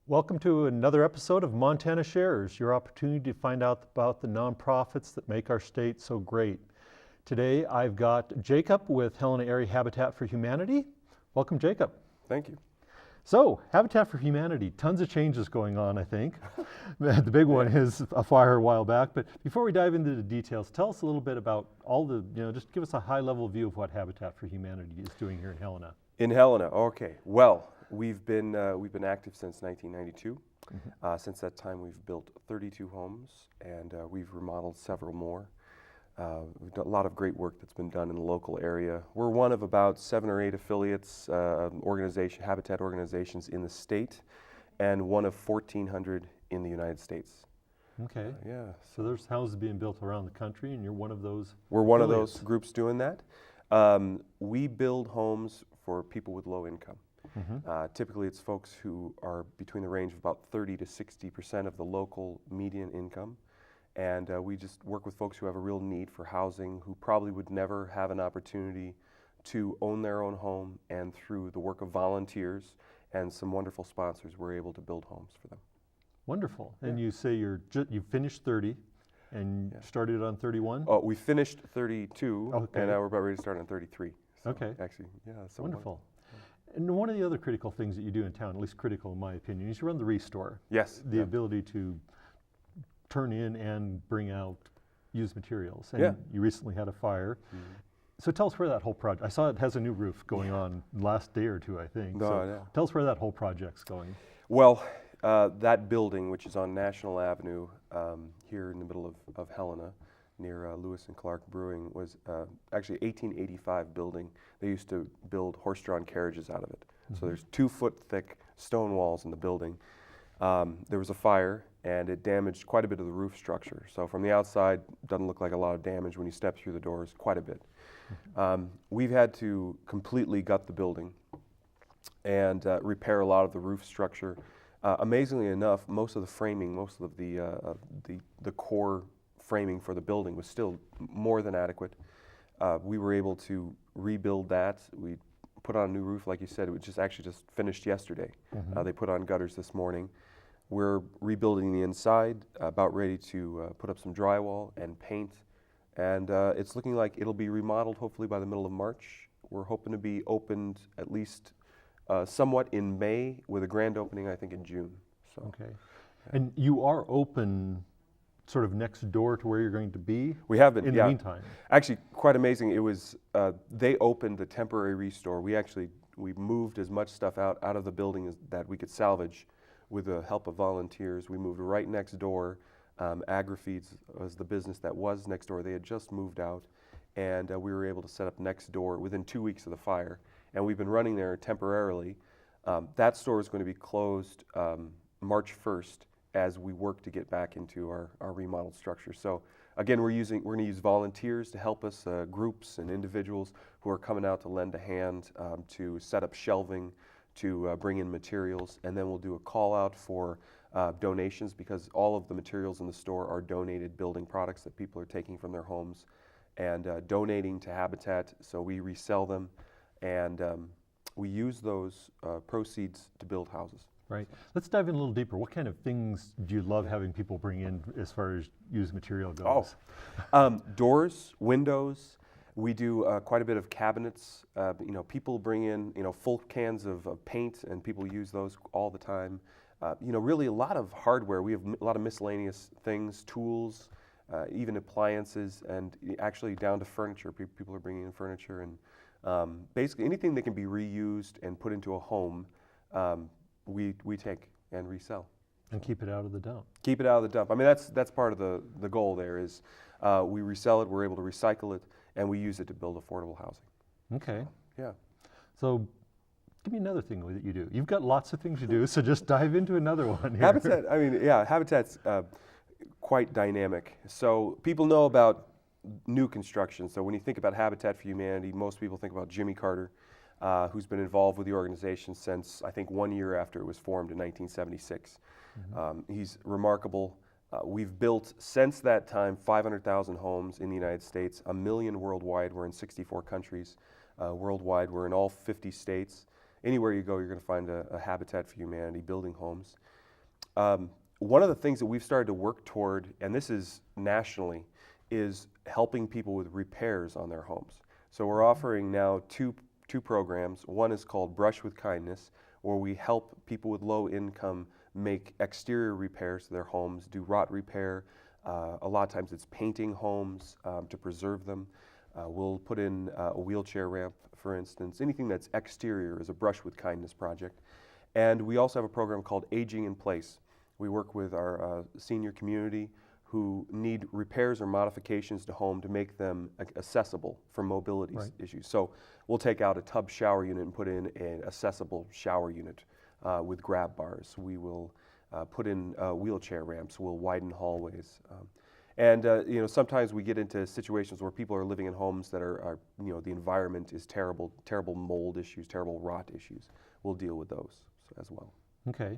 Welcome to another episode of Montana Shares, your opportunity to find out about the nonprofits that make our state so great. Today I've got Jacob with Helena Area Habitat for Humanity. Welcome, Jacob. Thank you. So, Habitat for Humanity, tons of changes going on, I think. The big one is a fire a while back, but before we dive into the details, tell us a little bit about just give us a high-level view of what Habitat for Humanity is doing here in Helena. In Helena, okay. Well, we've been active since 1992. Since that time, we've built 32 homes, and we've remodeled several more. We've done a lot of great work that's been done in the local area. We're one of about 7 or 8 affiliates, habitat organizations in the state, and one of 1,400 in the United States. Okay. Yeah. So there's houses being built around the country, and you're one of those. We're one of affiliates. those groups doing that. We build homes for people with low income. Typically, it's folks who are between the range of about 30 to 60% of the local median income. And we just work with folks who have a real need for housing, who probably would never have an opportunity to own their own home, and through the work of volunteers and some wonderful sponsors, we're able to build homes for them. Wonderful. Yeah. And you say you finished 30 and started on 31? Oh, we finished 32, Okay. and now we're about ready to start on 33. So Okay. Actually, yeah. So Wonderful. And one of the other critical things that you do in town, at least critical in my opinion, is you run the restore. Yes. The ability to turn in and bring out used materials. And Yeah. you recently had a fire. So tell us where that whole project, I saw it has a new roof going on last day or two, I think. No, So yeah. tell us where that whole project's going. Well, that building, which is on National Avenue here in the middle of Helena, near Lewis and Clark Brewing, was actually an 1885 building. They used to build horse-drawn carriages out of it. So there's 2-foot thick stone walls in the building. There was a fire, and it damaged quite a bit of the roof structure. So from the outside, doesn't look like a lot of damage. When you step through the doors, quite a bit. We've had to completely gut the building and repair a lot of the roof structure. Amazingly enough, most of the framing, most of the core framing for the building was still more than adequate. We were able to rebuild that. We put on a new roof, like you said. It was just finished yesterday. They put on gutters this morning. We're rebuilding the inside, about ready to put up some drywall and paint. And it's looking like it'll be remodeled hopefully by the middle of March. We're hoping to be opened at least somewhat in May, with a grand opening I think in June. So. Okay. And you are open sort of next door to where you're going to be? We have been, in yeah. the meantime. Actually, quite amazing. It was, they opened the temporary restore. We moved as much stuff out of the building that we could salvage with the help of volunteers. We moved right next door. AgriFeeds was the business that was next door. They had just moved out, and we were able to set up next door within 2 weeks of the fire. And we've been running there temporarily. That store is going to be closed March 1st as we work to get back into our remodeled structure. So again, we're going to use volunteers to help us, groups and individuals who are coming out to lend a hand to set up shelving, to bring in materials, and then we'll do a call out for donations, because all of the materials in the store are donated building products that people are taking from their homes and donating to Habitat. So we resell them, and we use those proceeds to build houses. Right. Let's dive in a little deeper. What kind of things do you love having people bring in as far as used material goes? Doors, windows. We do quite a bit of cabinets. People bring in full cans of paint, and people use those all the time. Really a lot of hardware. We have a lot of miscellaneous things, tools, even appliances, and actually down to furniture. People are bringing in furniture, and basically anything that can be reused and put into a home, we take and resell. And keep it out of the dump. Keep it out of the dump. I mean, that's part of the goal there is we resell it, we're able to recycle it, and we use it to build affordable housing. Okay. Yeah. So give me another thing that you do. You've got lots of things you do, so just dive into another one here. Habitat's quite dynamic. So people know about new construction. So when you think about Habitat for Humanity, most people think about Jimmy Carter, who's been involved with the organization since, I think, 1 year after it was formed in 1976. He's remarkable. We've built, since that time, 500,000 homes in the United States, 1 million worldwide. We're in 64 countries worldwide. We're in all 50 states. Anywhere you go, you're going to find a Habitat for Humanity building homes. One of the things that we've started to work toward, and this is nationally, is helping people with repairs on their homes. So we're offering now two programs. One is called Brush with Kindness, where we help people with low income make exterior repairs to their homes, do rot repair. A lot of times it's painting homes to preserve them. We'll put in a wheelchair ramp, for instance. Anything that's exterior is a Brush with Kindness project. And we also have a program called Aging in Place. We work with our senior community who need repairs or modifications to home to make them accessible for mobility issues. So we'll take out a tub shower unit and put in an accessible shower unit with grab bars. We will put in wheelchair ramps. We'll widen hallways. And you know, sometimes we get into situations where people are living in homes that are you know, the environment is terrible, terrible mold issues, terrible rot issues. We'll deal with those as well. Okay.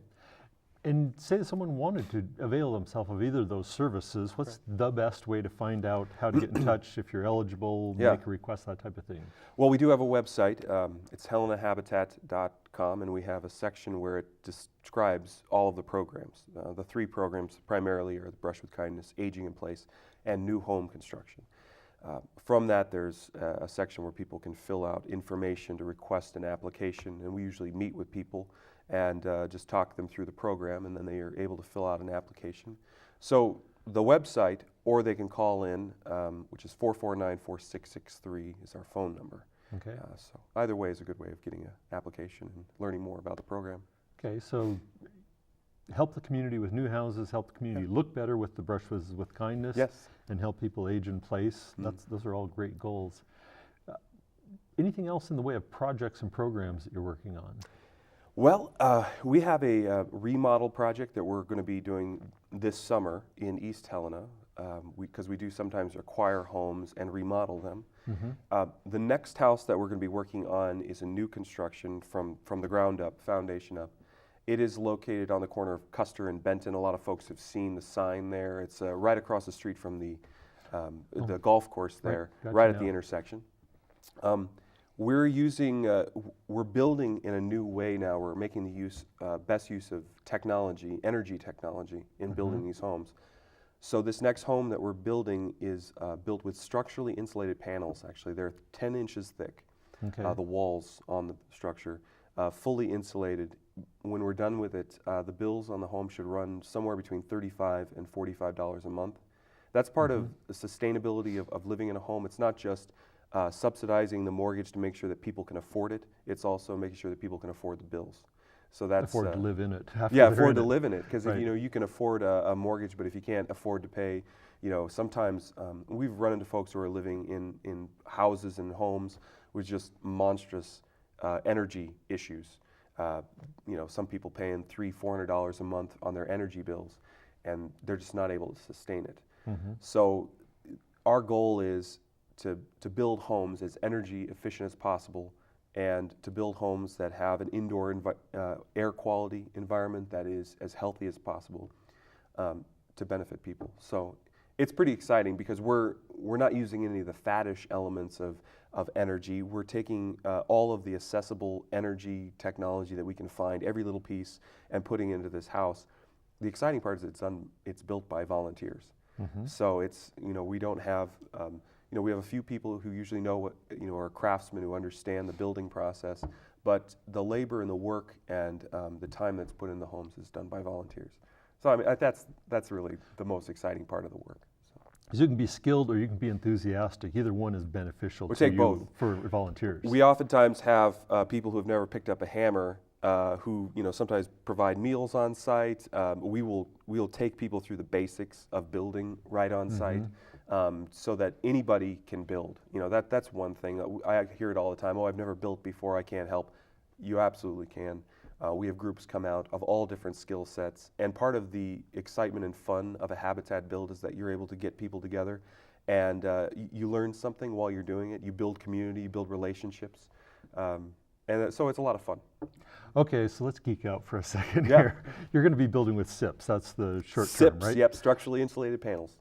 And say that someone wanted to avail themselves of either of those services, what's the best way to find out how to get in touch if you're eligible, make a request, that type of thing? Well, we do have a website. It's helenahabitat.com, and we have a section where it describes all of the programs. The three programs primarily are the Brush with Kindness, Aging in Place, and New Home Construction. From that, there's a section where people can fill out information to request an application, and we usually meet with people and just talk them through the program, and then they are able to fill out an application. So the website, or they can call in, which is 449-4663 is our phone number. Okay. So either way is a good way of getting an application and learning more about the program. Okay, so help the community with new houses, help the community look better with the Brush with Kindness, and help people age in place. Those are all great goals. Anything else in the way of projects and programs that you're working on? Well, we have a remodel project that we're going to be doing this summer in East Helena, because we do sometimes acquire homes and remodel them. The next house that we're going to be working on is a new construction from the ground up, foundation up. It is located on the corner of Custer and Benton. A lot of folks have seen the sign there. It's right across the street from the golf course there, right at the intersection. We're building in a new way now. We're making the best use of technology, energy technology, in building these homes. So this next home that we're building is built with structurally insulated panels. Actually, they're 10 inches thick. The walls on the structure, fully insulated. When we're done with it, the bills on the home should run somewhere between $35 and $45 a month. That's part of the sustainability of living in a home. It's not just subsidizing the mortgage to make sure that people can afford it. It's also making sure that people can afford the bills. So that's afford to live in it. Afford to live in it, because you know, you can afford a mortgage, but if you can't afford to pay, you know, sometimes we've run into folks who are living in houses and homes with just monstrous energy issues. You know, some people paying $300-400 a month on their energy bills, and they're just not able to sustain it. So our goal is to build homes as energy efficient as possible, and to build homes that have an indoor air quality environment that is as healthy as possible to benefit people. So it's pretty exciting, because we're not using any of the faddish elements of energy. We're taking all of the accessible energy technology that we can find, every little piece, and putting into this house. The exciting part is it's built by volunteers. So it's, you know, we don't have you know, we have a few people who usually know what, you know, are craftsmen who understand the building process, but the labor and the work and the time that's put in the homes is done by volunteers. So I mean, that's really the most exciting part of the work. So you can be skilled or you can be enthusiastic. Either one is beneficial to you both. For volunteers. We oftentimes have people who have never picked up a hammer who, you know, sometimes provide meals on site. We'll take people through the basics of building right on site. So that anybody can build. You know, that's one thing. I hear it all the time. Oh, I've never built before, I can't help. You absolutely can. We have groups come out of all different skill sets, and part of the excitement and fun of a habitat build is that you're able to get people together, and you learn something while you're doing it. You build community, you build relationships, and so it's a lot of fun. Okay, so let's geek out for a second here. You're going to be building with SIPs. That's the short term, right? Yep, structurally insulated panels.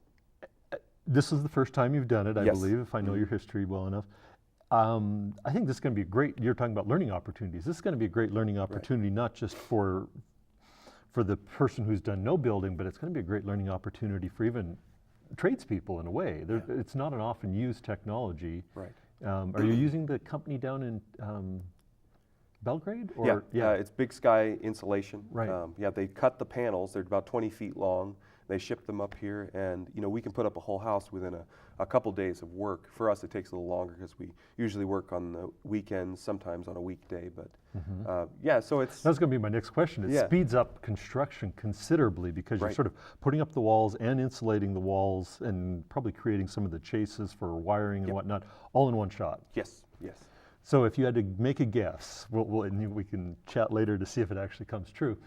This is the first time you've done it, I believe, if I know your history well enough. I think this is going to be a great, you're talking about learning opportunities. This is going to be a great learning opportunity, not just for for the person who's done no building, but it's going to be a great learning opportunity for even tradespeople in a way. It's not an often used technology. Right. Are you using the company down in Belgrade? Or? It's Big Sky Insulation. Right. They cut the panels. They're about 20 feet long. They ship them up here, and we can put up a whole house within a couple days of work. For us, it takes a little longer because we usually work on the weekends, sometimes on a weekday. But so it's that's going to be my next question. It speeds up construction considerably because you're sort of putting up the walls and insulating the walls, and probably creating some of the chases for wiring and whatnot, all in one shot. Yes. So if you had to make a guess, and we can chat later to see if it actually comes true.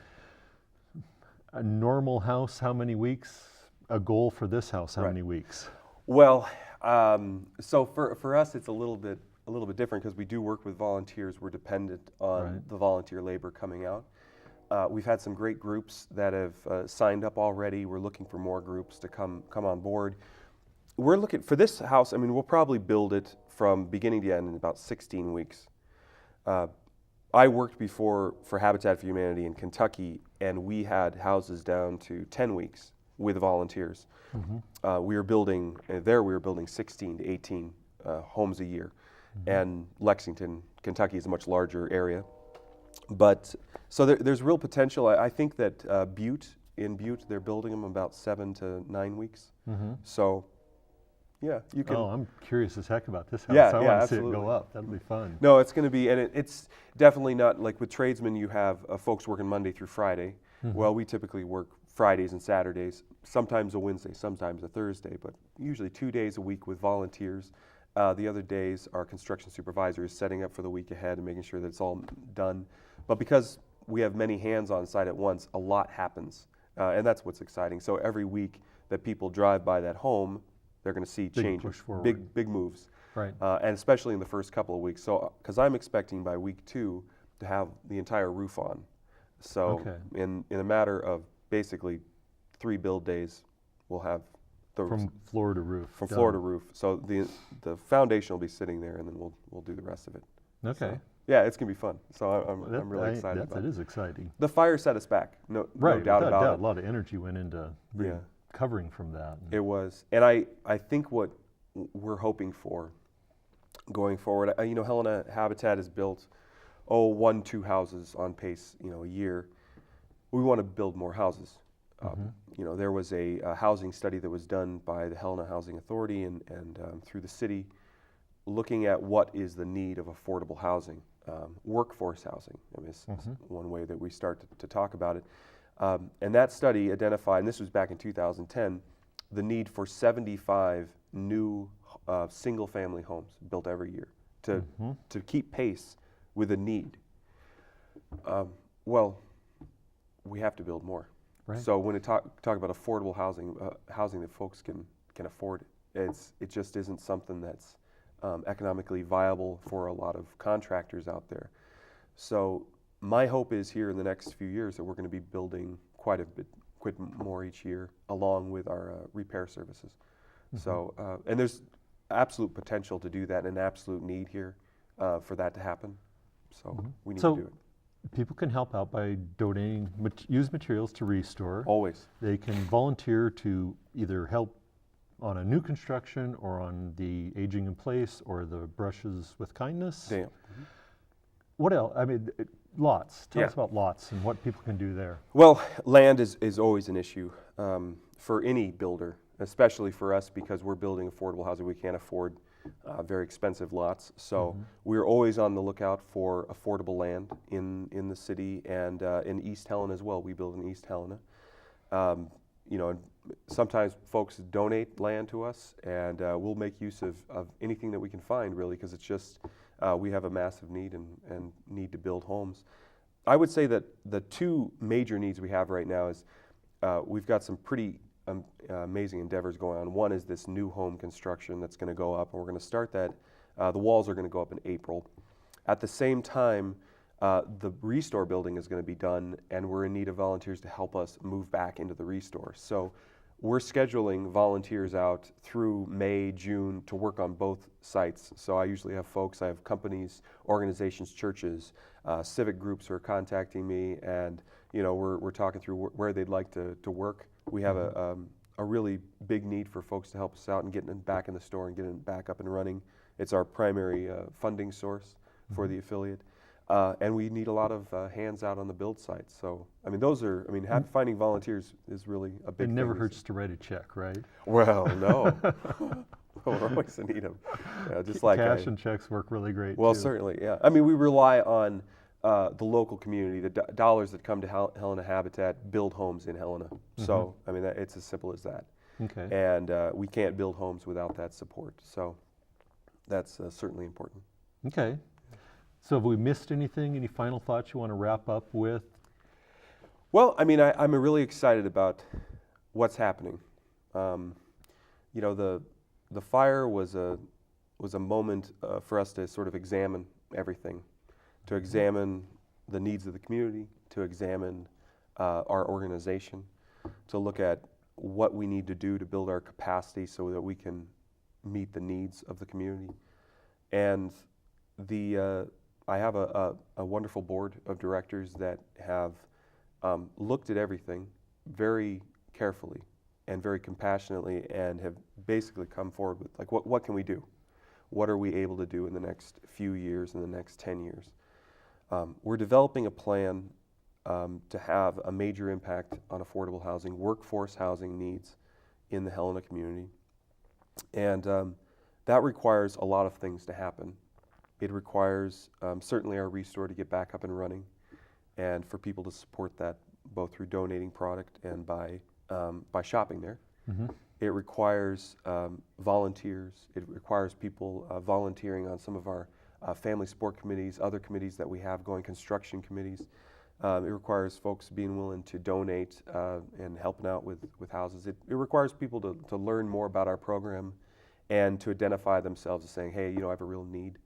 A normal house, how many weeks? A goal for this house, how many weeks? Well, so for us, it's a little bit different because we do work with volunteers. We're dependent on the volunteer labor coming out. We've had some great groups that have signed up already. We're looking for more groups to come on board. We're looking for this house. I mean, we'll probably build it from beginning to end in about 16 weeks. I worked before for Habitat for Humanity in Kentucky, and we had houses down to 10 weeks with volunteers. We were building 16 to 18 homes a year, and Lexington, Kentucky is a much larger area. But so there's real potential. I think that Butte, they're building them about 7 to 9 weeks. So. Yeah, you can. Oh, I'm curious as heck about this house. Yeah, I want to absolutely. see it go up. That'll be fun. No, it's going to be, and it's definitely not like with tradesmen. You have folks working Monday through Friday. Well, we typically work Fridays and Saturdays, sometimes a Wednesday, sometimes a Thursday, but usually 2 days a week with volunteers. The other days, our construction supervisor is setting up for the week ahead and making sure that it's all done. But because we have many hands on site at once, a lot happens, and that's what's exciting. So every week that people drive by that home, they're going to see changes, big moves, right? And especially in the first couple of weeks. So, because I'm expecting by week 2 to have the entire roof on. So, in a matter of basically 3 build days, we'll have from floor to roof. From floor to roof. So the foundation will be sitting there, and then we'll do the rest of it. Okay. So, yeah, it's gonna be fun. So I'm really excited about it. That is exciting. The fire set us back. No doubt about it. A lot of energy went into recovering from that. It was, and I think what we're hoping for going forward, Helena Habitat has built 1-2 houses on pace, a year. We want to build more houses. There was a housing study that was done by the Helena Housing Authority and through the city, looking at what is the need of affordable housing, workforce housing. I mean, it's one way that we start to talk about it. And that study identified, and this was back in 2010, the need for 75 new single-family homes built every year to keep pace with the need. Well, we have to build more. Right. So when we talk about affordable housing, housing that folks can afford, it just isn't something that's economically viable for a lot of contractors out there. So my hope is here in the next few years that we're going to be building quite a bit more each year, along with our repair services. So, and there's absolute potential to do that, and absolute need here for that to happen. So we need to do it. People can help out by donating used materials to Restore. Always. They can volunteer to either help on a new construction or on the aging in place or the brushes with kindness. Damn. What else? I mean, lots. Tell us about lots and what people can do there. Well, land is always an issue for any builder, especially for us because we're building affordable housing. We can't afford very expensive lots. So we're always on the lookout for affordable land in the city and in East Helena as well. We build in East Helena. Sometimes folks donate land to us, and we'll make use of anything that we can find, really, because it's just we have a massive need and need to build homes. I would say that the 2 major needs we have right now is we've got some pretty amazing endeavors going on. One is this new home construction that's going to go up, and we're going to start that. The walls are going to go up in April. At the same time, the Restore building is going to be done, and we're in need of volunteers to help us move back into the Restore. So we're scheduling volunteers out through May, June to work on both sites. So I usually have folks, I have companies, organizations, churches, civic groups who are contacting me, and you know, we're talking through where they'd like to work. We have a really big need for folks to help us out and getting it back in the store and getting it back up and running. It's our primary funding source for the affiliate. And we need a lot of hands out on the build site. So, I mean, finding volunteers is really a big thing. It never hurts to write a check, right? Well, no. We're always in need of, just like cash and checks work really great. Well, too. certainly, yeah. I mean, we rely on the local community. The dollars that come to Helena Habitat build homes in Helena. So, I mean, it's as simple as that. Okay. And we can't build homes without that support. So, that's certainly important. Okay. So, have we missed anything? Any final thoughts you want to wrap up with? Well, I mean, I'm really excited about what's happening. You know, the fire was a moment for us to sort of examine everything, to examine the needs of the community, to examine our organization, to look at what we need to do to build our capacity so that we can meet the needs of the community. And I have a wonderful board of directors that have looked at everything very carefully and very compassionately, and have basically come forward with, like, what can we do? What are we able to do in the next few years, in the next 10 years? We're developing a plan to have a major impact on affordable housing, workforce housing needs in the Helena community. And that requires a lot of things to happen. It requires certainly our Restore to get back up and running, and for people to support that both through donating product and by shopping there. It requires volunteers. It requires people volunteering on some of our family support committees, other committees that we have going, construction committees. It requires folks being willing to donate and helping out with houses. It requires people to learn more about our program and to identify themselves as saying, hey, you know, I have a real need.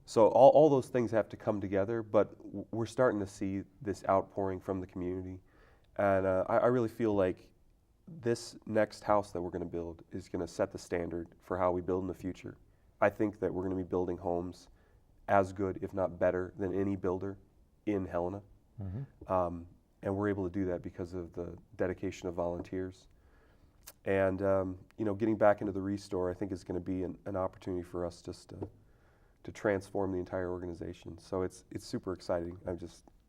So all those things have to come together, but we're starting to see this outpouring from the community. And I really feel like this next house that we're going to build is going to set the standard for how we build in the future. I think that we're going to be building homes as good, if not better, than any builder in Helena. And we're able to do that because of the dedication of volunteers. And you know, getting back into the Restore, I think, is going to be an opportunity for us just to transform the entire organization. So it's super exciting. I'm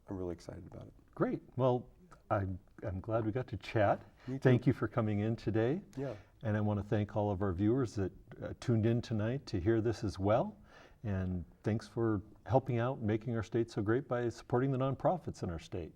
really excited about it. Great. Well, I'm glad we got to chat. Thank you for coming in today. Yeah. And I want to thank all of our viewers that tuned in tonight to hear this as well. And thanks for helping out and making our state so great by supporting the nonprofits in our state.